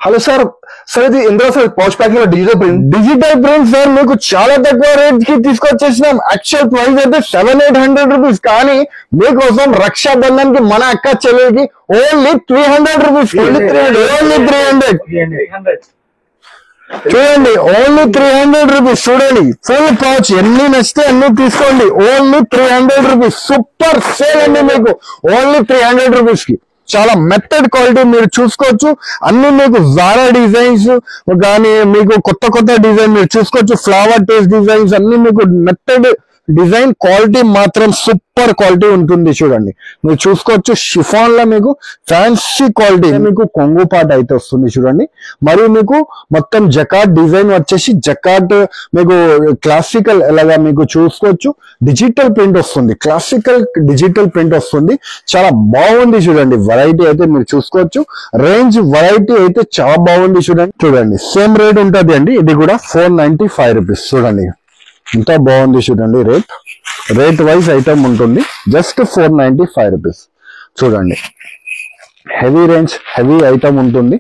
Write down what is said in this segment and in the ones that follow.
Hello sir, ఇది ఎందులో sir pouch packing లో డిజిటల్ ప్రింట్ సార్ మీకు చాలా తక్కువ రేట్ కి తీసుకొచ్చేసినాం. యాక్చువల్ ప్రైస్ అయితే 700-800 రూపీస్, కానీ మీకోసం రక్షాబంధన్ కి మన అక్క చెల్లెలకి ఓన్లీ 300 రూపీస్. ఓన్లీ 300 చూడండి, ఓన్లీ 300 రూపీస్. చూడండి ఫుల్ పౌచ్, ఎన్ని నచ్చితే అన్ని తీసుకోండి. Only 300 rupees. సూపర్ సేల్ అండి మీకు. ఓన్లీ 300 రూపీస్ కి చాలా మెథడ్ క్వాలిటీ మీరు చూసుకోవచ్చు. అన్ని మీకు జారా డిజైన్స్ కానీ మీకు కొత్త కొత్త డిజైన్ మీరు చూసుకోవచ్చు. ఫ్లవర్ టేస్ట్ డిజైన్స్ అన్ని మీకు మెథడ్ డిజైన్ క్వాలిటీ మాత్రం సూపర్ క్వాలిటీ ఉంటుంది. చూడండి మీరు చూసుకోవచ్చు. షిఫాన్ లో మీకు ఫ్యాన్సీ క్వాలిటీ మీకు కొంగు పాట అయితే వస్తుంది చూడండి. మరియు మీకు మొత్తం జకాట్ డిజైన్ వచ్చేసి జకాట్ మీకు క్లాసికల్ ఎలాగా మీకు చూసుకోవచ్చు. డిజిటల్ ప్రింట్ వస్తుంది, క్లాసికల్ డిజిటల్ ప్రింట్ వస్తుంది. చాలా బాగుంది చూడండి. వెరైటీ అయితే మీరు చూసుకోవచ్చు. రేంజ్ వెరైటీ అయితే చాలా బాగుంది చూడండి. సేమ్ రేట్ ఉంటుంది అండి. ఇది కూడా 495 రూపీస్. చూడండి ఎంత బాగుంది చూడండి. రేట్ వైజ్ ఐటమ్ ఉంటుంది. Just 495 rupees. చూడండి హెవీ రేంజ్ హెవీ ఐటమ్ ఉంటుంది.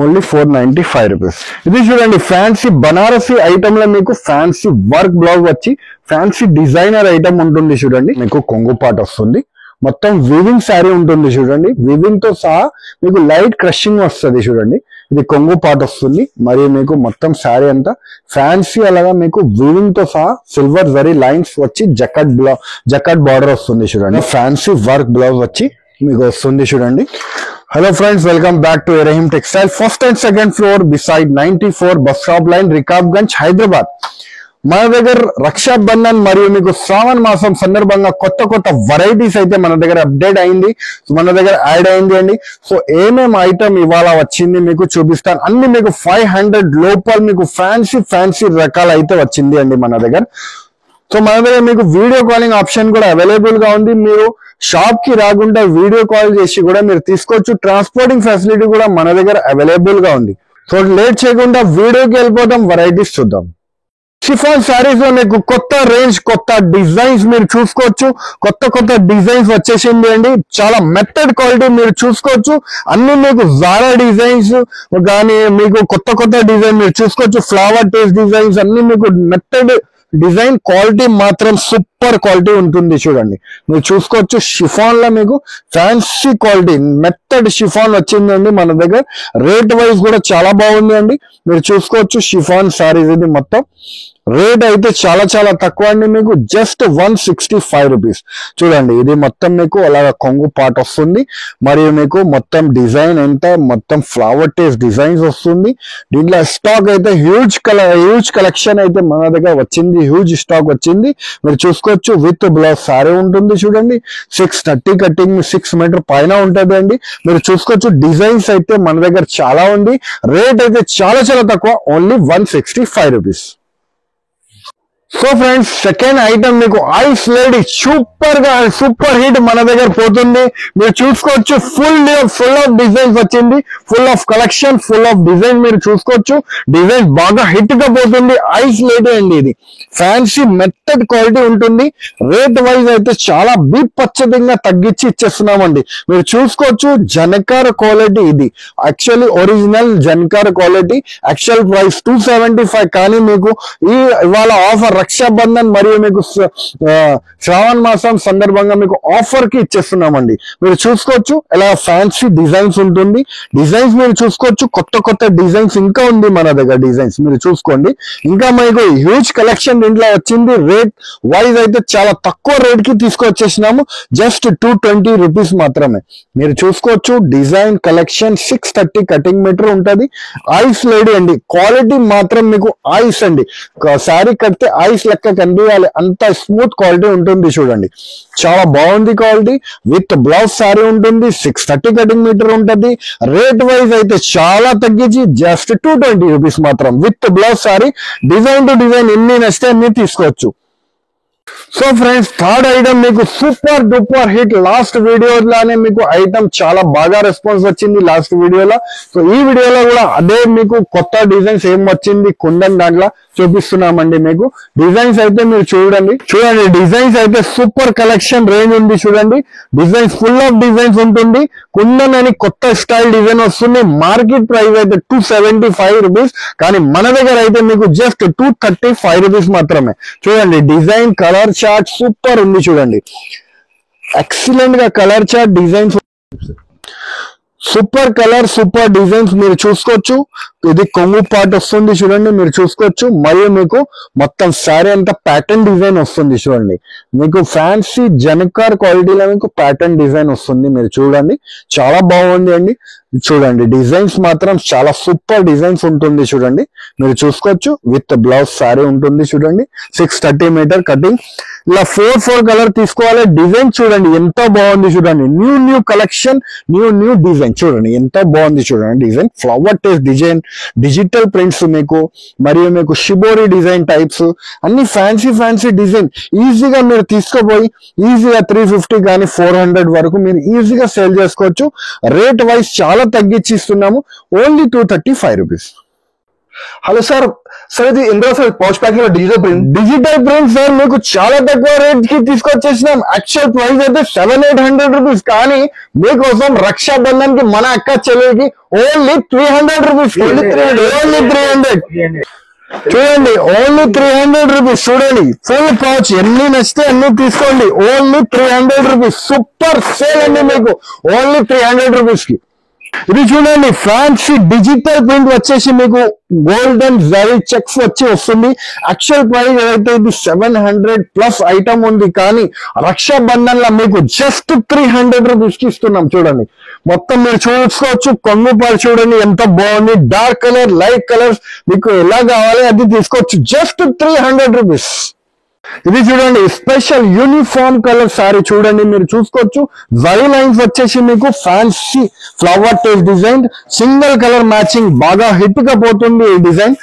Only 495 rupees. ఇది చూడండి ఫ్యాన్సీ బనారసీ ఐటమ్ లో మీకు ఫ్యాన్సీ వర్క్ బ్లౌజ్ వచ్చి ఫ్యాన్సీ డిజైనర్ ఐటమ్ ఉంటుంది. చూడండి మీకు కొంగు పాట వస్తుంది. మొత్తం వీవింగ్ శారీ ఉంటుంది. చూడండి వీవింగ్ తో సహా మీకు లైట్ క్రషింగ్ వస్తుంది. చూడండి ఇది కొంగు పాట వస్తుంది. మరియు మీకు మొత్తం శారీ అంతా ఫ్యాన్సీ అలాగా మీకు వీవింగ్ తో సహా సిల్వర్ జరీ లైన్స్ వచ్చి జకాట్ బార్డర్ వస్తుంది. చూడండి ఫ్యాన్సీ వర్క్ బ్లౌజ్ వచ్చి మీకు వస్తుంది. చూడండి. Hello friends, welcome back to Rahim textile. First and second floor beside 94 bus stop line, Rikabganj, Hyderabad. మన దగ్గర రక్షాబంధన్ మరియు మీకు శ్రావణ మాసం సందర్భంగా కొత్త కొత్త వెరైటీస్ అయితే మన దగ్గర అప్డేట్ అయింది, మన దగ్గర యాడ్ అయింది అండి. సో ఏమేమి ఐటమ్ ఇవాళ వచ్చింది మీకు చూపిస్తాను. అన్ని మీకు 500 లోపల మీకు ఫ్యాన్సీ రకాలు అయితే వచ్చింది అండి మన దగ్గర. సో మన దగ్గర మీకు వీడియో కాలింగ్ ఆప్షన్ కూడా అవైలబుల్ గా ఉంది. మీరు షాప్ కి రాకుండా వీడియో కాల్ చేసి కూడా మీరు తీసుకోవచ్చు. ట్రాన్స్పోర్టింగ్ ఫెసిలిటీ కూడా మన దగ్గర అవైలబుల్ గా ఉంది. సో లేట్ చేయకుండా వీడియోకి వెళ్ళిపోతాం, వెరైటీస్ చూద్దాం. షిఫాన్ శారీస్ లో మీకు కొత్త రేంజ్ కొత్త డిజైన్స్ మీరు చూసుకోవచ్చు. కొత్త డిజైన్స్ వచ్చేసింది అండి. చాలా మెథడ్ క్వాలిటీ మీరు చూసుకోవచ్చు. అన్ని మీకు జారా డిజైన్స్ కానీ మీకు కొత్త డిజైన్ మీరు చూసుకోవచ్చు. ఫ్లవర్ టేస్ట్ డిజైన్స్ అన్ని మీకు మెథడ్ డిజైన్ క్వాలిటీ మాత్రం సూపర్ క్వాలిటీ ఉంటుంది. చూడండి మీరు చూసుకోవచ్చు. షిఫాన్ లో మీకు ఫ్యాన్సీ క్వాలిటీ మెథడ్ షిఫాన్ వచ్చిందండి మన దగ్గర. రేట్ వైజ్ కూడా చాలా బాగుంది అండి. మీరు చూసుకోవచ్చు షిఫాన్ శారీస్. ఇది మొత్తం రేట్ అయితే చాలా తక్కువ అండి. మీకు జస్ట్ 165 రూపీస్. చూడండి ఇది మొత్తం మీకు అలాగా కొంగు పాట వస్తుంది. మరియు మీకు మొత్తం డిజైన్ ఎంత మొత్తం ఫ్లవర్ టేస్ట్ డిజైన్స్ వస్తుంది. దీంట్లో స్టాక్ అయితే హ్యూజ్ కలెక్షన్ అయితే మన దగ్గర వచ్చింది. హ్యూజ్ స్టాక్ వచ్చింది. మీరు చూసుకోవచ్చు. విత్ బ్లౌజ్ సారీ ఉంటుంది. చూడండి 630 కటింగ్ 6 మీటర్ పైన ఉంటుంది అండి. మీరు చూసుకోవచ్చు. డిజైన్స్ అయితే మన దగ్గర చాలా ఉంది. రేట్ అయితే చాలా తక్కువ. Only 165 rupees. So friends, second item మీకు ఐస్ లేడీ సూపర్ హిట్ మన దగ్గర పోతుంది. మీరు చూసుకోవచ్చు. ఫుల్ ఆఫ్ డిజైన్స్ వచ్చింది. Full of collection full of design మీరు చూసుకోవచ్చు. డిజైన్ బాగా హిట్ గా పోతుంది. ఐస్ లేడీ అండి. ఇది ఫ్యాన్సీ మెథడ్ క్వాలిటీ ఉంటుంది. రేట్ వైజ్ అయితే చాలా బీపచ్చతంగా తగ్గించి ఇచ్చేస్తున్నామండి. మీరు చూసుకోవచ్చు. జనకార్ క్వాలిటీ ఇది యాక్చువల్లీ ఒరిజినల్ జనకార్ క్వాలిటీ. యాక్చువల్ ప్రైస్ 275, కానీ మీకు ఇవాళ ఆఫర్ రక్షాబంధన్ మరియు మీకు శ్రావణ మాసం సందర్భంగా మీకు ఆఫర్ కి ఇచ్చేస్తున్నామండి. మీరు చూసుకోవచ్చు. ఇలా ఫ్యాన్సీ డిజైన్స్ ఉంటుంది. డిజైన్స్ మీరు చూసుకోవచ్చు. కొత్త డిజైన్స్ ఇంకా ఉంది మన దగ్గర. డిజైన్స్ మీరు చూసుకోండి. ఇంకా మీకు హ్యూజ్ కలెక్షన్ దీంట్లో వచ్చింది. రేట్ వైజ్ అయితే చాలా తక్కువ రేట్ కి తీసుకొచ్చేసినాము. జస్ట్ 220 రూపీస్ మాత్రమే. మీరు చూసుకోవచ్చు. డిజైన్ కలెక్షన్ 630 కటింగ్ మీటర్ ఉంటుంది. ఐస్ లేడీ అండి. క్వాలిటీ మాత్రం మీకు ఐస్ అండి. శారీ కడితే ఐస్ లెక్క కనిపించాలి, అంత స్మూత్ క్వాలిటీ ఉంటుంది. చూడండి చాలా బాగుంది క్వాలిటీ. విత్ బ్లౌజ్ శారీ ఉంటుంది. 630 కటింగ్ మీటర్ ఉంటుంది. రేట్ వైజ్ అయితే చాలా తగ్గించి జస్ట్ 220 రూపీస్ మాత్రం. With blouse sari design to design ఎన్ని నచ్చితే అన్ని తీసుకోవచ్చు. సో ఫ్రెండ్స్ థర్డ్ ఐటమ్ మీకు సూపర్ డూపర్ హిట్ లాస్ట్ వీడియోలోనే మీకు ఐటమ్ చాలా బాగా రెస్పాన్స్ వచ్చింది లాస్ట్ వీడియోలో. సో ఈ వీడియోలో కూడా అదే మీకు కొత్త డిజైన్స్ ఏం వచ్చింది కుందన్ దాంట్లో చూపిస్తున్నామండి. మీకు డిజైన్స్ అయితే మీరు చూడండి డిజైన్స్ అయితే సూపర్ కలెక్షన్ రేంజ్ ఉంది చూడండి. డిజైన్స్ ఫుల్ ఆఫ్ డిజైన్స్ ఉంటుంది. కుందన్ అని కొత్త స్టైల్ డిజైన్ వస్తుంది. మార్కెట్ ప్రైస్ అయితే 275 రూపీస్, కానీ మన దగ్గర అయితే మీకు జస్ట్ 235 రూపీస్ మాత్రమే. చూడండి డిజైన్ కలర్ చార్ట్ సూపర్ ఉంది చూడండి. ఎక్సలెంట్ గా colour chart designs, super colour super designs మీరు చూసుకోవచ్చు. ఇది కొంగు పార్ట్ వస్తుంది చూడండి, మీరు చూసుకోవచ్చు. మరియు మీకు మొత్తం శారీ అంతా ప్యాటర్న్ డిజైన్ వస్తుంది చూడండి. మీకు ఫ్యాన్సీ జనకార్ క్వాలిటీలో మీకు ప్యాటర్న్ డిజైన్ వస్తుంది. మీరు చూడండి చాలా బాగుంది అండి. చూడండి డిజైన్స్ మాత్రం చాలా సూపర్ డిజైన్స్ ఉంటుంది చూడండి. మీరు చూసుకోవచ్చు విత్ బ్లౌజ్ శారీ ఉంటుంది చూడండి. 630 మీటర్ కటింగ్. ఇలా 4 కలర్ తీసుకోవాలి. డిజైన్ చూడండి ఎంత బాగుంది చూడండి. న్యూ కలెక్షన్, న్యూ డిజైన్ చూడండి ఎంత బాగుంది చూడండి. Design flower taste design, digital prints మీకు, మరియు మీకు షిబోరి డిజైన్ టైప్స్ అన్ని ఫ్యాన్సీ డిజైన్. ఈజీగా మీరు తీసుకుపోయి ఈజీగా 350 కానీ 400 వరకు మీరు ఈజీగా సేల్ చేసుకోవచ్చు. రేట్ వైజ్ చాలా తగ్గించి ఇస్తున్నాము, only 235 rupees. Hello sir, sir ఇది ఇందులో సార్ పౌచ్ ప్యాకింగ్ లో డిజిటల్ ప్రింట్ సార్ మీకు చాలా తక్కువ రేట్ కి తీసుకొచ్చేసినాం. యాక్చువల్ ప్రైస్ అయితే 700-800 రూపీస్, కానీ మీకోసం రక్షాబంధన్ కి మన అక్క చెల్లెలకి ఓన్లీ 300 రూపీస్. ఓన్లీ 300 చూడండి, ఓన్లీ 300 రూపీస్. చూడండి ఫుల్ పౌచ్, ఎన్ని నచ్చితే అన్ని తీసుకోండి. Only 300 rupees. సూపర్ సేల్ అండి మీకు, ఓన్లీ 300 రూపీస్ కి. ఇది చూడండి ఫ్యాన్సీ డిజిటల్ ప్రింట్ వచ్చేసి మీకు గోల్డెన్ జరీ చెక్స్ వస్తుంది. యాక్చువల్ ప్రైస్ ఏదైతే ఇది 700+ ఐటమ్ ఉంది, కానీ రక్షాబంధన్ లో మీకు జస్ట్ 300 రూపీస్ కి ఇస్తున్నాం. చూడండి మొత్తం మీరు చూసుకోవచ్చు. కొంగుపాలు చూడండి ఎంత బాగుంది. డార్క్ కలర్, లైట్ కలర్స్ మీకు ఎలా కావాలి అది తీసుకోవచ్చు. Just 300 rupees. ఇది చూడండి స్పెషల్ యూనిఫామ్ కలర్ సారీ చూడండి, మీరు చూసుకోవచ్చు. జరీ లైన్స్ వచ్చేసి మీకు fancy flower taste design, single colour matching బాగా హిట్ గా పోతుంది. ఈ డిజైన్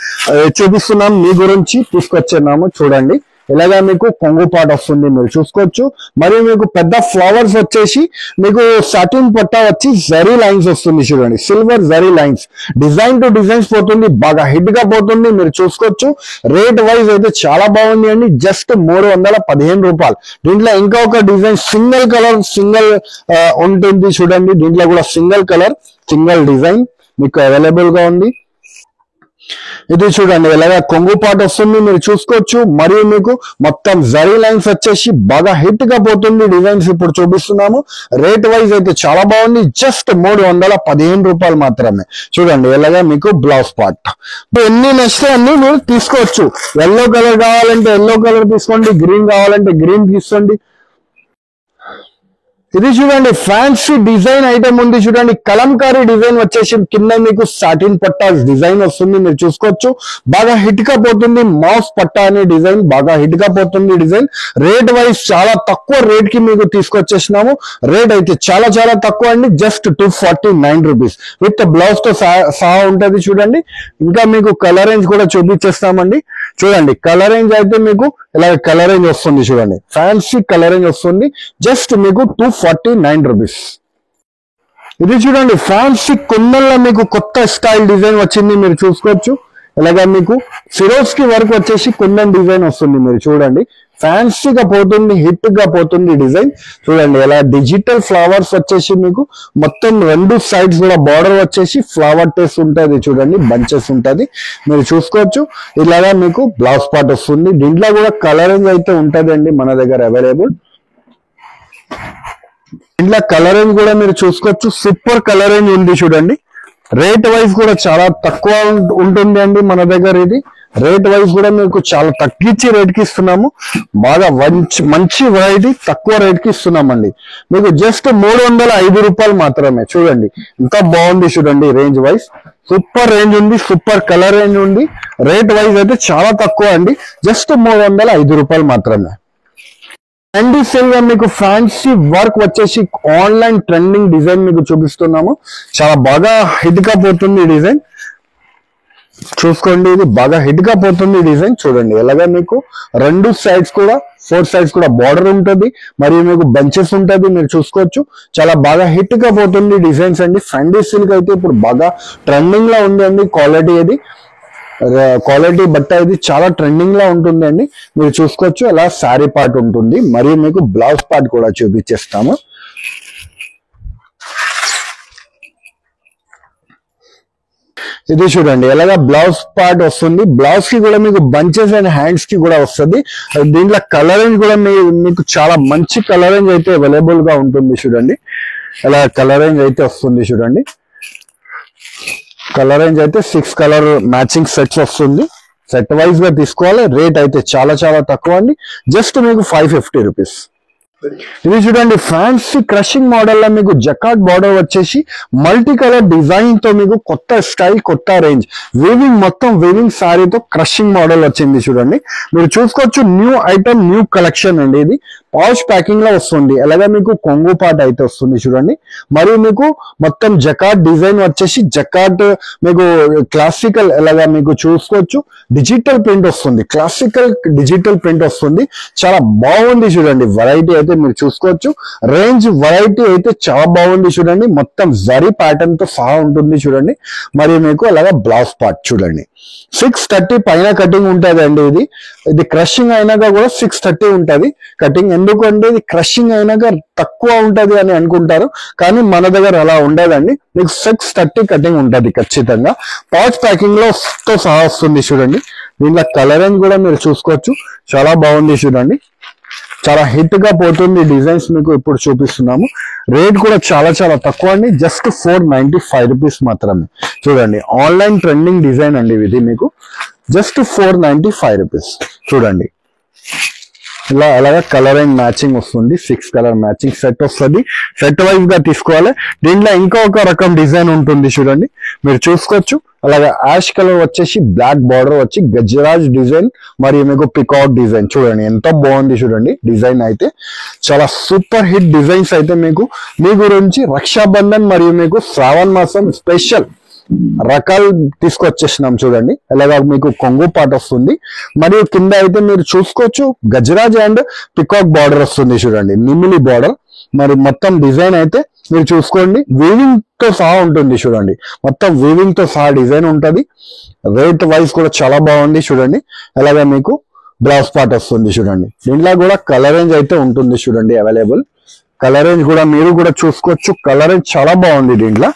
చూపిస్తున్నాం మీ గురించి తీసుకొచ్చున్నాము. చూడండి ఇలాగా మీకు కొంగు పాట వస్తుంది, మీరు చూసుకోవచ్చు. మరియు మీకు పెద్ద ఫ్లవర్స్ వచ్చేసి మీకు సాటిన్ పట్టా వచ్చి జరీ లైన్స్ వస్తుంది చూడండి. Silver zari lines, design two designs పోతుంది, బాగా హిట్ గా పోతుంది. మీరు చూసుకోవచ్చు. రేట్ వైజ్ అయితే చాలా బాగుంది అండి, జస్ట్ 315 రూపాయలు. దీంట్లో ఇంకా ఒక డిజైన్ సింగిల్ కలర్ ఉంటుంది చూడండి. దీంట్లో కూడా సింగిల్ కలర్ సింగిల్ డిజైన్ మీకు అవైలబుల్ గా ఉంది. ఇది చూడండి ఇలాగా కొంగు పాట వస్తుంది, మీరు చూసుకోవచ్చు. మరియు మీకు మొత్తం జరీ లైన్స్ వచ్చేసి బాగా హిట్ గా పోతుంది. డిజైన్స్ ఇప్పుడు చూపిస్తున్నాము. రేట్ వైజ్ అయితే చాలా బాగుంది, జస్ట్ 315 రూపాయలు మాత్రమే. చూడండి ఇలాగా మీకు బ్లౌజ్ పార్ట్. ఎన్ని నచ్చితే అన్ని మీరు తీసుకోవచ్చు. ఎల్లో కలర్ కావాలంటే ఎల్లో కలర్ తీసుకోండి, గ్రీన్ కావాలంటే గ్రీన్ తీసుకోండి. ఇది చూడండి ఫ్యాన్సీ డిజైన్ ఐటమ్ ఉంది చూడండి. కలంకారీ డిజైన్ వచ్చేసి కింద మీకు సాటిన్ పట్టా డిజైన్ వస్తుంది, మీరు చూసుకోవచ్చు. బాగా హిట్ గా పోతుంది. మౌస్ పట్టా అనే డిజైన్ బాగా హిట్ గా పోతుంది డిజైన్. రేట్ వైజ్ చాలా తక్కువ రేట్ కి మీకు తీసుకొచ్చేసినాము. రేట్ అయితే చాలా తక్కువ అండి, జస్ట్ 249 రూపీస్ విత్ బ్లౌజ్ తో సహా ఉంటది చూడండి. ఇంకా మీకు కలర్ రేంజ్ కూడా చూపించేస్తామండి. చూడండి కలర్ రేంజ్ అయితే మీకు ఇలా కలర్ రేంజ్ వస్తుంది చూడండి. ఫ్యాన్సీ కలర్ రేంజ్ వస్తుంది, జస్ట్ మీకు 249 రూపీస్. ఇది చూడండి ఫ్యాన్సీ కుందన్లో మీకు కొత్త స్టైల్ డిజైన్ వచ్చింది, మీరు చూసుకోవచ్చు. ఇలాగా మీకు ఫిరోజ్ కి వర్క్ వచ్చేసి కుందన్ డిజైన్ వస్తుంది, మీరు చూడండి. ఫ్యాన్సీగా పోతుంది, హిట్ గా పోతుంది డిజైన్. చూడండి ఇలా డిజిటల్ ఫ్లవర్స్ వచ్చేసి మీకు మొత్తం 2 సైడ్స్ కూడా బార్డర్ వచ్చేసి ఫ్లవర్ టేస్ట్ ఉంటుంది చూడండి, బంచెస్ ఉంటుంది, మీరు చూసుకోవచ్చు. ఇలాగా మీకు బ్లౌజ్ పార్ట్ వస్తుంది. దీంట్లో కూడా కలరింగ్ అయితే ఉంటుందండి మన దగ్గర అవైలబుల్. ఇంట్లో కలరింగ్ కూడా మీరు చూసుకోవచ్చు. సూపర్ కలరింగ్ ఉంది చూడండి. రేట్ వైజ్ కూడా చాలా తక్కువ ఉంటుంది అండి మన దగ్గర. ఇది రేట్ వైజ్ కూడా మీకు చాలా తగ్గించి రేట్ కి ఇస్తున్నాము. బాగా మంచి వెరైటీ తక్కువ రేట్ కి ఇస్తున్నామండి. మీకు జస్ట్ 305 రూపాయలు మాత్రమే. చూడండి ఎంత బాగుంది చూడండి. రేంజ్ వైజ్ సూపర్ రేంజ్ ఉంది, సూపర్ కలర్ రేంజ్ ఉంది. రేట్ వైజ్ అయితే చాలా తక్కువ అండి, జస్ట్ 305 రూపాయలు మాత్రమే. అండ్ సేల్ గా మీకు ఫ్యాన్సీ వర్క్ వచ్చేసి ఆన్లైన్ ట్రెండింగ్ డిజైన్ మీకు చూపిస్తున్నాము. చాలా బాగా హిట్ గా పోతుంది డిజైన్. చూసుకోండి, ఇది బాగా హిట్ గా పోతుంది డిజైన్. చూడండి ఎలాగా మీకు రెండు సైడ్స్ కూడా 4 సైడ్స్ కూడా బార్డర్ ఉంటుంది, మరియు మీకు బంచెస్ ఉంటుంది. మీరు చూసుకోవచ్చు, చాలా బాగా హిట్ గా పోతుంది డిజైన్స్ అండి. ఫండీ సిల్క్ అయితే ఇప్పుడు బాగా ట్రెండింగ్ లో ఉంది అండి. క్వాలిటీ బట్ట ఇది చాలా ట్రెండింగ్ లో ఉంటుంది అండి. మీరు చూసుకోవచ్చు, అలా శారీ పార్ట్ ఉంటుంది, మరియు మీకు బ్లౌజ్ పార్ట్ కూడా చూపించేస్తాము. ఇది చూడండి ఎలాగా బ్లౌజ్ పార్ట్ వస్తుంది. బ్లౌజ్ కి కూడా మీకు బంచెస్ అండ్ హ్యాండ్స్ కి కూడా వస్తుంది. దీంట్లో కలరింగ్ కూడా మీకు చాలా మంచి కలరింగ్ అయితే అవైలబుల్ గా ఉంటుంది. చూడండి ఇలా కలరింగ్ అయితే వస్తుంది. చూడండి కలరింగ్ అయితే 6 కలర్ మ్యాచింగ్ సెట్స్ వస్తుంది. సెట్ వైజ్ గా తీసుకోవాలి. రేట్ అయితే చాలా చాలా తక్కువ అండి, జస్ట్ మీకు 550 రూపీస్. ఇది చూడండి ఫ్యాన్సీ క్రషింగ్ మోడల్ లో మీకు జకాట్ బార్డర్ వచ్చేసి మల్టీ కలర్ డిజైన్ తో మీకు కొత్త స్టైల్, కొత్త రేంజ్, వీవింగ్ మొత్తం వీవింగ్ సారీతో క్రషింగ్ మోడల్ వచ్చింది. చూడండి మీరు చూసుకోవచ్చు, న్యూ ఐటమ్, న్యూ కలెక్షన్ అండి. ఇది పౌచ్ ప్యాకింగ్ లో వస్తుంది. అలాగే మీకు కొంగు పార్ట్ అయితే వస్తుంది. చూడండి మరియు మీకు మొత్తం జకాట్ డిజైన్ వచ్చేసి జకాట్ మీకు క్లాసికల్, అలాగా మీకు చూసుకోవచ్చు డిజిటల్ ప్రింట్ వస్తుంది. క్లాసికల్ డిజిటల్ ప్రింట్ వస్తుంది. చాలా బాగుంది. చూడండి వెరైటీ అయితే మీరు చూసుకోవచ్చు. రేంజ్ వెరైటీ అయితే చాలా బాగుంది. చూడండి మొత్తం జరీ ప్యాటర్న్ తో సహా ఉంటుంది. చూడండి మరియు మీకు అలాగే బ్లౌజ్ పార్ట్ చూడండి 630 పైన కటింగ్ ఉంటుంది అండి. ఇది క్రషింగ్ అయినాక కూడా 630 ఉంటుంది కటింగ్. ఎందుకంటే ఇది క్రషింగ్ అయినాక తక్కువ ఉంటది అని అనుకుంటారు, కానీ మన దగ్గర అలా ఉండదండి. మీకు 630 కటింగ్ ఉంటుంది ఖచ్చితంగా. పౌచ్ ప్యాకింగ్ లో తో సహా వస్తుంది. చూడండి దీంట్లో కలరింగ్ కూడా మీరు చూసుకోవచ్చు, చాలా బాగుంది. చూడండి చాలా హిట్ గా పోతుంది డిజైన్స్ మీకు ఇప్పుడు చూపిస్తున్నాము. రేట్ కూడా చాలా చాలా తక్కువ అండి, జస్ట్ 495 రూపీస్ మాత్రమే. చూడండి ఆన్లైన్ ట్రెండింగ్ డిజైన్ అండి ఇది, మీకు జస్ట్ 495 రూపీస్. చూడండి ఇలా అలాగే కలర్ అండ్ మ్యాచింగ్ వస్తుంది. 6 కలర్ మ్యాచింగ్ సెట్ వస్తుంది. సెట్ వైజ్ గా తీసుకోవాలి. దీంట్లో ఇంకొక రకం డిజైన్ ఉంటుంది. చూడండి మీరు చూసుకోవచ్చు, అలాగే యాష్ కలర్ వచ్చేసి బ్లాక్ బార్డర్ వచ్చి గజరాజ్ డిజైన్, మరియు మీకు పికాక్ డిజైన్. చూడండి ఎంత బాగుంది. చూడండి డిజైన్ అయితే చాలా సూపర్ హిట్ డిజైన్స్ అయితే మీ గురించి రక్షాబంధన్ మరియు మీకు శ్రావణ మాసం స్పెషల్ రకాలు తీసుకొచ్చేసినాం. చూడండి అలాగా మీకు కొంగు పాట వస్తుంది, మరియు కింద అయితే మీరు చూసుకోవచ్చు గజరాజ్ అండ్ పికాక్ బార్డర్ వస్తుంది. చూడండి నిమిలి బార్డర్, మరి మొత్తం డిజైన్ అయితే మీరు చూసుకోండి వీవింగ్ తో సహా ఉంటుంది. చూడండి మొత్తం వీవింగ్ తో సహా డిజైన్ ఉంటుంది. రేట్ వైజ్ కూడా చాలా బాగుంది. చూడండి అలాగే మీకు బ్లౌజ్ పార్ట్ వస్తుంది. చూడండి దీంట్లో కూడా కలర్ రేంజ్ అయితే ఉంటుంది. చూడండి అవైలబుల్ కలర్ రేంజ్ కూడా మీరు కూడా చూసుకోవచ్చు. కలర్ రేంజ్ చాలా బాగుంది. దీంట్లో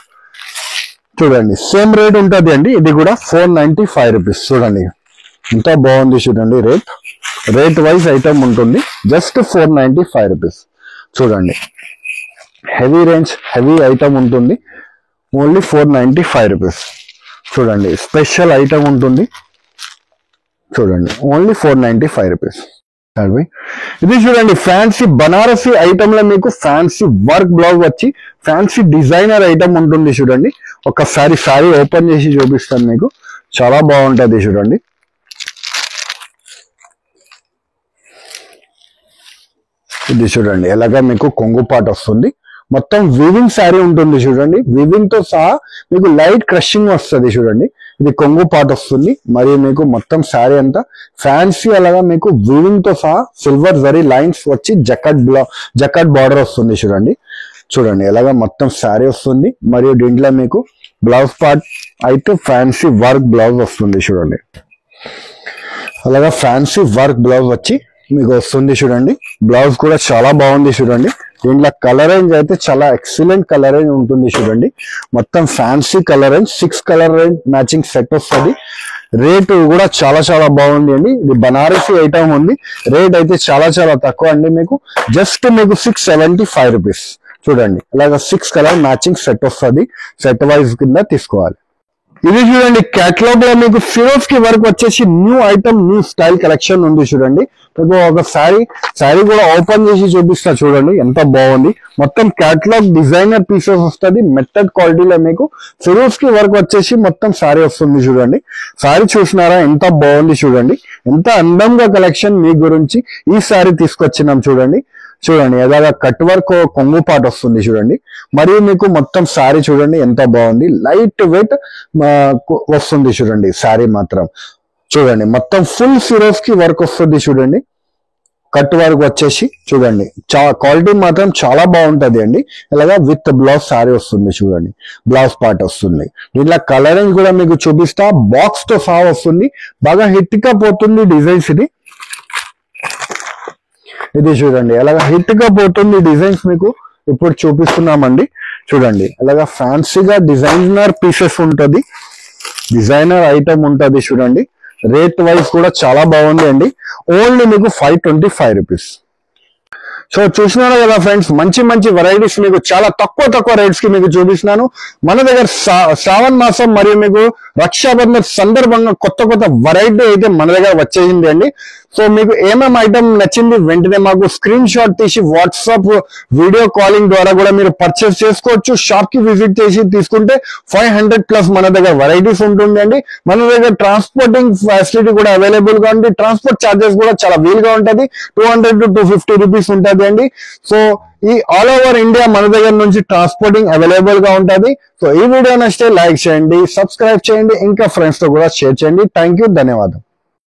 చూడండి సేమ్ రేట్ ఉంటుంది అండి. ఇది కూడా 495 రూపీస్. చూడండి ఎంత బాగుంది. చూడండి రేట్ వైజ్ ఐటమ్ ఉంటుంది, జస్ట్ 495 రూపీస్. చూడండి హెవీ రేంజ్, హెవీ ఐటమ్ ఉంటుంది, ఓన్లీ 495 రూపీస్. చూడండి స్పెషల్ ఐటమ్ ఉంటుంది. చూడండి ఓన్లీ 495 రూపీస్. ఇది చూడండి ఫ్యాన్సీ బనారసి ఐటమ్ లో మీకు ఫ్యాన్సీ వర్క్ బ్లౌజ్ వచ్చి ఫ్యాన్సీ డిజైనర్ ఐటమ్ ఉంటుంది. చూడండి ఒకసారి సారీ ఓపెన్ చేసి చూపిస్తాను మీకు, చాలా బాగుంటది. చూడండి ఇది చూడండి ఎలాగా మీకు కొంగు పాట వస్తుంది. మొత్తం వీవింగ్ శారీ ఉంటుంది. చూడండి వీవింగ్ తో సహా మీకు లైట్ క్రషింగ్ వస్తుంది. చూడండి ఇది కొంగు పాట వస్తుంది, మరియు మీకు మొత్తం శారీ అంతా ఫ్యాన్సీ అలాగా మీకు వీవింగ్ తో సహా సిల్వర్ జరీ లైన్స్ వచ్చి జకాట్ బార్డర్ వస్తుంది. చూడండి ఎలాగా మొత్తం శారీ వస్తుంది, మరియు దీంట్లో మీకు బ్లౌజ్ పార్ట్ అయితే ఫ్యాన్సీ వర్క్ బ్లౌజ్ వస్తుంది. చూడండి అలాగా ఫ్యాన్సీ వర్క్ బ్లౌజ్ వచ్చి మీకు వస్తుంది. చూడండి బ్లౌజ్ కూడా చాలా బాగుంది. చూడండి దీంట్లో కలర్ రేంజ్ అయితే చాలా ఎక్సలెంట్ కలర్ రేంజ్ ఉంటుంది. చూడండి మొత్తం fancy colour range 6 colour range matching set వస్తుంది. రేట్ కూడా చాలా చాలా బాగుంది అండి. ఇది బనారసి ఐటమ్ ఉంది. రేట్ అయితే చాలా చాలా తక్కువ అండి. మీకు జస్ట్ మీకు 675 రూపీస్. చూడండి అలాగా 6 కలర్ మ్యాచింగ్ సెట్ వస్తుంది. సెట్ వైజ్ కింద తీసుకోవాలి. ఇది చూడండి కేటలాగ్ లో మీకు ఫిరోజ్ కి వర్క్ వచ్చేసి new item, new style collection ఉంది. చూడండి మీకు ఒక శారీ కూడా ఓపెన్ చేసి చూపిస్తా. చూడండి ఎంత బాగుంది. మొత్తం కేటలాగ్ డిజైనర్ పీసెస్ వస్తుంది. మెటల్ క్వాలిటీలో మీకు ఫిరోజ్ కి వర్క్ వచ్చేసి మొత్తం శారీ వస్తుంది. చూడండి శారీ చూసినారా ఎంత బాగుంది. చూడండి ఎంత అందంగా కలెక్షన్ మీ గురించి ఈ శారీ తీసుకొచ్చినాం. చూడండి చూడండి ఎలాగా కట్ వర్క్ కొంగు పాటు వస్తుంది చూడండి. మరియు మీకు మొత్తం శారీ చూడండి ఎంత బాగుంది, లైట్ వెయిట్ వస్తుంది చూడండి. శారీ మాత్రం చూడండి మొత్తం ఫుల్ సిరోస్ కి వర్క్ వస్తుంది చూడండి. కట్ వర్క్ వచ్చేసి చూడండి క్వాలిటీ మాత్రం చాలా బాగుంటది అండి. ఇలాగా విత్ బ్లౌజ్ శారీ వస్తుంది చూడండి, బ్లౌజ్ పార్ట్ వస్తుంది. దీంట్లో కలరింగ్ కూడా మీకు చూపిస్తా, బాక్స్ తో సహా వస్తుంది. బాగా హిట్ గా పోతుంది డిజైన్స్ ఇది చూడండి ఎలాగా హిట్ గా పోతుంది డిజైన్స్ మీకు ఇప్పుడు చూపిస్తున్నామండి. చూడండి అలాగా ఫ్యాన్సీగా డిజైనర్ పీసెస్ ఉంటది, డిజైనర్ ఐటమ్ ఉంటది చూడండి. రేట్ వైజ్ కూడా చాలా బాగుంది అండి. ఓన్లీ మీకు 525 రూపీస్. సో చూసినారు కదా ఫ్రెండ్స్, మంచి మంచి వెరైటీస్ మీకు చాలా తక్కువ రేట్స్ కి మీకు చూపిస్తున్నాను. మన దగ్గర శ్రావణ మాసం మరియు మీకు రక్షాబంధన్ సందర్భంగా కొత్త వెరైటీ అయితే మన దగ్గర వచ్చేసింది అండి. సో మీకు ఏమేమి ఐటమ్ నచ్చింది వెంటనే మాకు స్క్రీన్ షాట్ తీసి వాట్సాప్ వీడియో కాలింగ్ ద్వారా కూడా మీరు పర్చేస్ చేసుకోవచ్చు. షాప్ కి విజిట్ చేసి తీసుకుంటే 500+ మన దగ్గర వెరైటీస్ ఉంటుంది అండి. మన దగ్గర ట్రాన్స్పోర్టింగ్ ఫెసిలిటీ కూడా అవైలబుల్ గా ఉంది. ట్రాన్స్పోర్ట్ ఛార్జెస్ కూడా చాలా వీలుగా ఉంటుంది, 200 to 250 రూపీస్ ఉంటుంది అండి. సో ఈ ఆల్ ఓవర్ ఇండియా మన దగ్గర నుంచి ట్రాన్స్పోర్టింగ్ అవైలబుల్ గా ఉంటుంది. సో ఈ వీడియో నచ్చితే లైక్ చేయండి, సబ్స్క్రైబ్ చేయండి, ఇంకా ఫ్రెండ్స్ తో కూడా షేర్ చేయండి. థ్యాంక్ యూ, ధన్యవాదం.